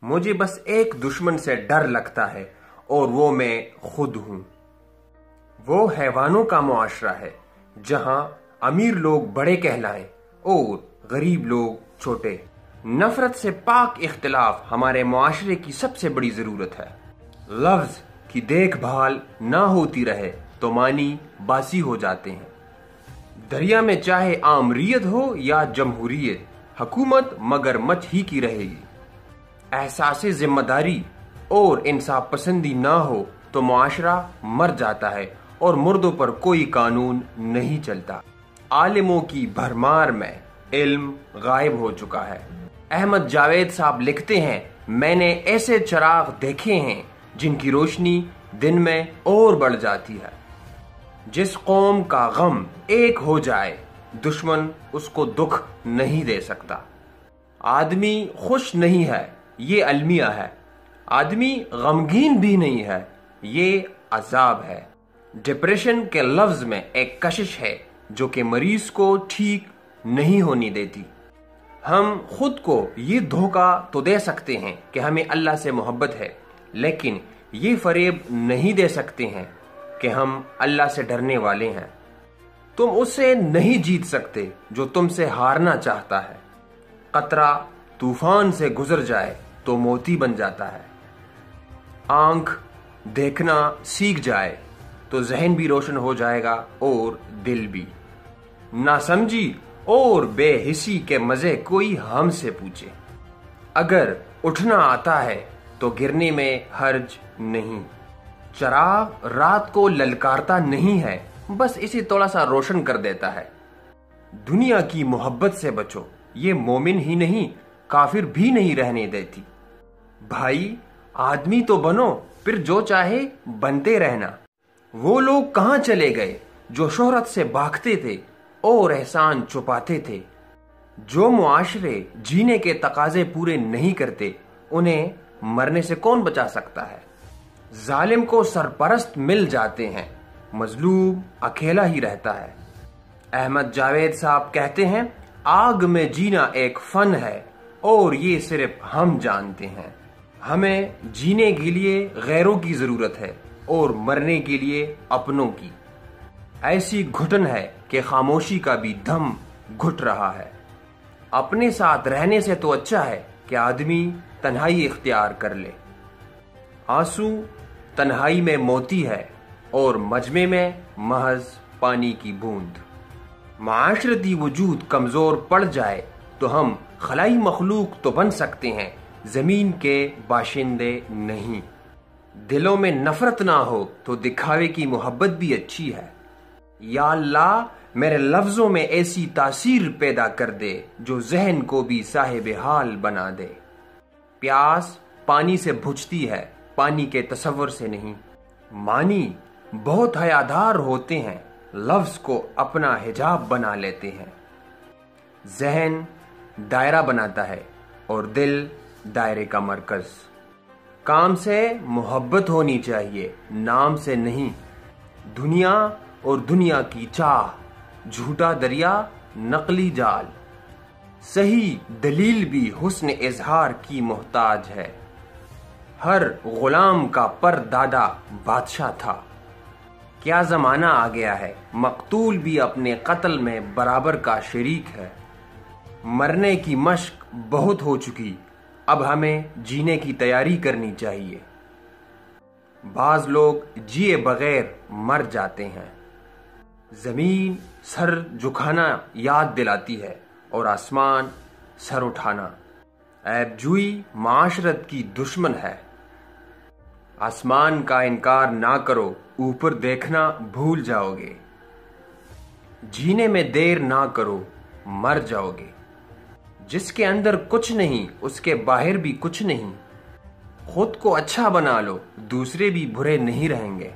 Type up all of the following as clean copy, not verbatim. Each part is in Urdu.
مجھے بس ایک دشمن سے ڈر لگتا ہے اور وہ میں خود ہوں۔ وہ حیوانوں کا معاشرہ ہے جہاں امیر لوگ بڑے کہلائیں اور غریب لوگ چھوٹے۔ نفرت سے پاک اختلاف ہمارے معاشرے کی سب سے بڑی ضرورت ہے۔ لفظ کی دیکھ بھال نہ ہوتی رہے تو معنی باسی ہو جاتے ہیں۔ دریا میں چاہے آمریت ہو یا جمہوریت، حکومت مگر مچھ ہی کی رہے گی۔ احساس ذمہ داری اور انصاف پسندی نہ ہو تو معاشرہ مر جاتا ہے اور مردوں پر کوئی قانون نہیں چلتا۔ عالموں کی بھرمار میں علم غائب ہو چکا ہے۔ احمد جاوید صاحب لکھتے ہیں، میں نے ایسے چراغ دیکھے ہیں جن کی روشنی دن میں اور بڑھ جاتی ہے۔ جس قوم کا غم ایک ہو جائے دشمن اس کو دکھ نہیں دے سکتا۔ آدمی خوش نہیں ہے، یہ المیہ ہے۔ آدمی غمگین بھی نہیں ہے، یہ عذاب ہے۔ ڈپریشن کے لفظ میں ایک کشش ہے جو کہ مریض کو ٹھیک نہیں ہونی دیتی۔ ہم خود کو یہ دھوکہ تو دے سکتے ہیں کہ ہمیں اللہ سے محبت ہے، لیکن یہ فریب نہیں دے سکتے ہیں کہ ہم اللہ سے ڈرنے والے ہیں۔ تم اس سے نہیں جیت سکتے جو تم سے ہارنا چاہتا ہے۔ قطرہ طوفان سے گزر جائے تو موتی بن جاتا ہے۔ آنکھ دیکھنا سیکھ جائے تو ذہن بھی روشن ہو جائے گا اور دل بھی۔ ناسمجھی اور بے حسی کے مزے کوئی ہم سے پوچھے۔ اگر اٹھنا آتا ہے تو گرنے میں حرج نہیں۔ چراغ رات کو للکارتا نہیں ہے، بس اسے تھوڑا سا روشن کر دیتا ہے۔ دنیا کی محبت سے بچو، یہ مومن ہی نہیں کافر بھی نہیں رہنے دیتی۔ بھائی آدمی تو بنو، پھر جو چاہے بنتے رہنا۔ وہ لوگ کہاں چلے گئے جو شہرت سے بھاگتے تھے اور احسان چھپاتے تھے؟ جو معاشرے جینے کے تقاضے پورے نہیں کرتے انہیں مرنے سے کون بچا سکتا ہے؟ ظالم کو سرپرست مل جاتے ہیں، مظلوم اکیلا ہی رہتا ہے۔ احمد جاوید صاحب کہتے ہیں، آگ میں جینا ایک فن ہے اور یہ صرف ہم جانتے ہیں۔ ہمیں جینے کے لیے غیروں کی ضرورت ہے اور مرنے کے لیے اپنوں کی۔ ایسی گھٹن ہے کہ خاموشی کا بھی دم گھٹ رہا ہے۔ اپنے ساتھ رہنے سے تو اچھا ہے کہ آدمی تنہائی اختیار کر لے۔ آنسو تنہائی میں موتی ہے اور مجمع میں محض پانی کی بوند۔ معاشرتی وجود کمزور پڑ جائے تو ہم خلائی مخلوق تو بن سکتے ہیں، زمین کے باشندے نہیں۔ دلوں میں نفرت نہ ہو تو دکھاوے کی محبت بھی اچھی ہے۔ یا اللہ میرے لفظوں میں ایسی تاثیر پیدا کر دے جو ذہن کو بھی صاحب حال بنا دے۔ پیاس پانی سے بجھتی ہے، پانی کے تصور سے نہیں۔ معنی بہت حیادار ہوتے ہیں، لفظ کو اپنا حجاب بنا لیتے ہیں۔ ذہن دائرہ بناتا ہے اور دل دائرے کا مرکز۔ کام سے محبت ہونی چاہیے، نام سے نہیں۔ دنیا اور دنیا کی چاہ، جھوٹا دریا نقلی جال۔ صحیح دلیل بھی حسن اظہار کی محتاج ہے۔ ہر غلام کا پر دادا بادشاہ تھا۔ کیا زمانہ آ گیا ہے، مقتول بھی اپنے قتل میں برابر کا شریک ہے۔ مرنے کی مشق بہت ہو چکی، اب ہمیں جینے کی تیاری کرنی چاہیے۔ بعض لوگ جیے بغیر مر جاتے ہیں۔ زمین سر جھکانا یاد دلاتی ہے اور آسمان سر اٹھانا۔ عیب جوئی معاشرت کی دشمن ہے۔ آسمان کا انکار نہ کرو، اوپر دیکھنا بھول جاؤ گے۔ جینے میں دیر نہ کرو، مر جاؤ گے۔ جس کے اندر کچھ نہیں اس کے باہر بھی کچھ نہیں۔ خود کو اچھا بنا لو، دوسرے بھی برے نہیں رہیں گے۔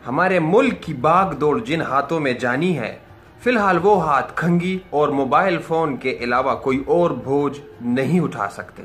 ہمارے ملک کی باغ دوڑ جن ہاتھوں میں جانی ہے، فی الحال وہ ہاتھ کھنگی اور موبائل فون کے علاوہ کوئی اور بوجھ نہیں اٹھا سکتے۔